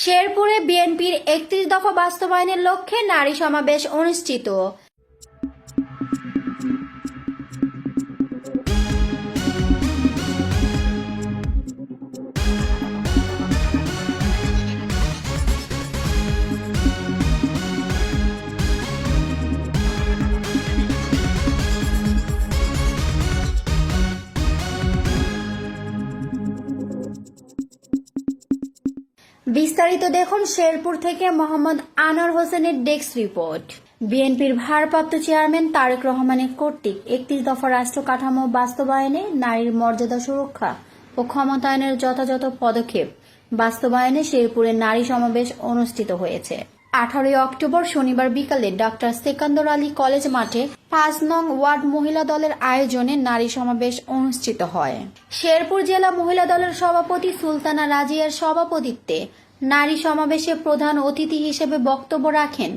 শেরপুরে বিএনপির ৩১ দফা বাস্তবায়নের লক্ষ্যে নারী সমাবেশ অনুষ্ঠিত। বিস্তারিত দেখুন শেরপুর থেকে মোহাম্মদ আনোয়ার হোসেনের ডেস্ক রিপোর্ট। বিএনপির ভারপ্রাপ্ত চেয়ারম্যান তারেক রহমানের কর্তৃক ৩১ দফা রাষ্ট্র কাঠামো বাস্তবায়নে নারীর মর্যাদা সুরক্ষা ও ক্ষমতায়নের যথাযথ পদক্ষেপ বাস্তবায়নে শেরপুরে নারী সমাবেশ অনুষ্ঠিত হয়েছে। 18 অক্টোবর শনিবার বিকালে ডক্টর সেকান্দর আলী কলেজ মাঠে ৫ নং ওয়ার্ড মহিলা দলের আয়োজনে নারী সমাবেশ অনুষ্ঠিত হয়। শেরপুর জেলা মহিলা দলের সভাপতি সুলতানা রাজিয়ার সভাপতিত্বে নারী সমাবেশে প্রধান অতিথি হিসেবে বক্তব্য রাখেন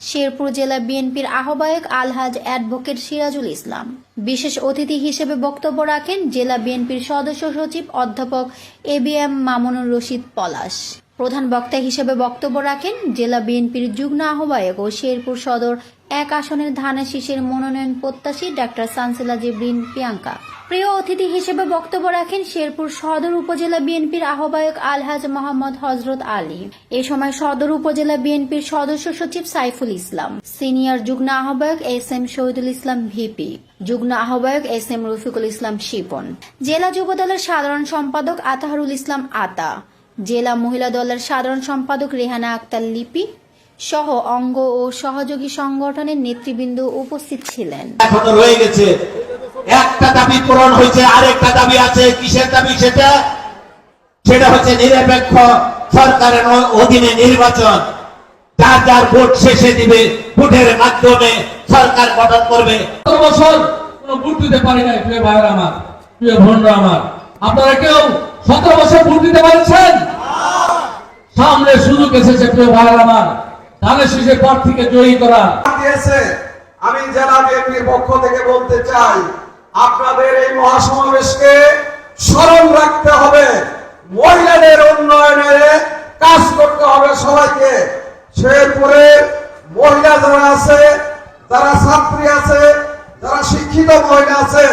শেরপুর জেলা বিএনপির আহ্বায়ক আলহাজ অ্যাডভোকেট সিরাজুল ইসলাম। বিশেষ অতিথি হিসেবে বক্তব্য রাখেন জেলা বিএনপির সদস্য সচিব অধ্যাপক এবিএম মামুনুর রশিদ পলাশ। প্রধান বক্তা হিসেবে বক্তব্য রাখেন জেলা বিএনপির যুগ্ম আহ্বায়ক ও শেরপুর সদর ১ আসনের ধানের শীষের মনোনয়ন প্রত্যাশী ডাক্তার সানসিলা জেবরিন প্রিয়াঙ্কা। প্রিয় অতিথি হিসেবে বক্তব্য রাখেন শেরপুর সদর উপজেলা বিএনপির আহ্বায়ক আলহাজ মোহাম্মদ হযরত আলী। এ সময় সদর উপজেলা বিএনপির সদস্য সচিব সাইফুল ইসলাম, সিনিয়র যুগ্ম আহ্বায়ক এস.এম. শহীদুল ইসলাম ভিপি, যুগ্ম আহ্বায়ক এস.এম. রফিকুল ইসলাম শিপন, জেলা যুব দলের সাধারণ সম্পাদক আতাহারুল ইসলাম আতা, জেলা মহিলা দলের সাধারণ সম্পাদক রেহানা আক্তার লিপি সহ অঙ্গ ও সহযোগী সংগঠনের নেতৃবৃন্দ উপস্থিত ছিলেন। এখনো রয়ে গেছে একটা দাবি পূরণ হয়েছে, আরেকটা দাবি আছে। কিসের দাবি সেটা হচ্ছে নিরপেক্ষ সরকারের অধীনে নির্বাচন। যার যার ভোট শেষে দিবে, ভোটের মাধ্যমে সরকার গঠন করবে। বছর কোনো ভোট দিতে পারি নাই প্রিয় ভাইরা আমার, প্রিয় বোনরা আমার, আপনারা কেউ ১৭ বছর ভোট দিতে পারছেন? সামনে সুযোগ এসেছে প্রিয় ভাইরা আমার, ধানের শীষের প্রার্থীকে জয়ী করা। আমি জেলা বিএনপির পক্ষ থেকে বলতে চাই, আপনাদের এই মহাসমাবেশকে স্মরণ রাখতে হবে। মহিলাদের উন্নয়নে কাজ করতে হবে সবাইকে। শেরপুরে মহিলা যারা আছে, যারা ছাত্রী আছে, যারা শিক্ষিত মহিলা আছে,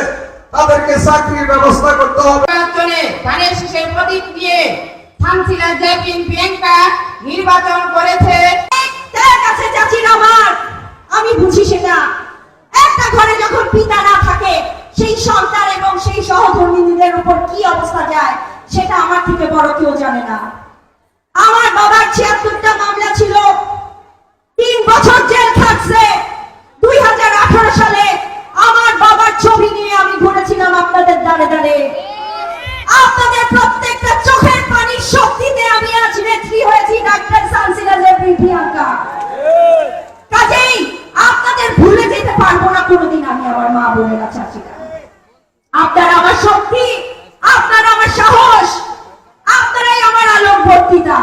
তাদেরকে চাকরির ব্যবস্থা করতে হবে। ধানের শীষের প্রতীক দিয়ে সানসিলা জেবরিন প্রিয়াঙ্কা নির্বাচন করেছে। আমি বুঝি সেটা একটা ঘরে যখন পিতা না থাকে সেই সন্তান এবং সেই সহধর্মিণীদের উপর কি অবস্থা যায় সেটা আমার থেকে বড় কেউ জানে না। আমার বাবার ৭৬টা মামলা ছিল, ৩ বছর জেল খাটছে। ২০১৮ সালে আমার বাবার ছবি নিয়ে আমি ঘুরেছিলাম আপনাদের দ্বারে দ্বারে। আপনাদের প্রত্যেকটা চোখের পানির শক্তিতে আমি আজ নেত্রী হয়েছি ডাক্তার সানসিলা জেবরিন প্রিয়াঙ্কা। কাজেই আপনাদের ভুলে যেতে পারবো না কোনোদিন আমি আমার মা বোনেরা চাচিরা। আপনারা আমার শক্তি, আপনারা আমার সাহস, আপনারাই আমার আলোক বর্তিতা।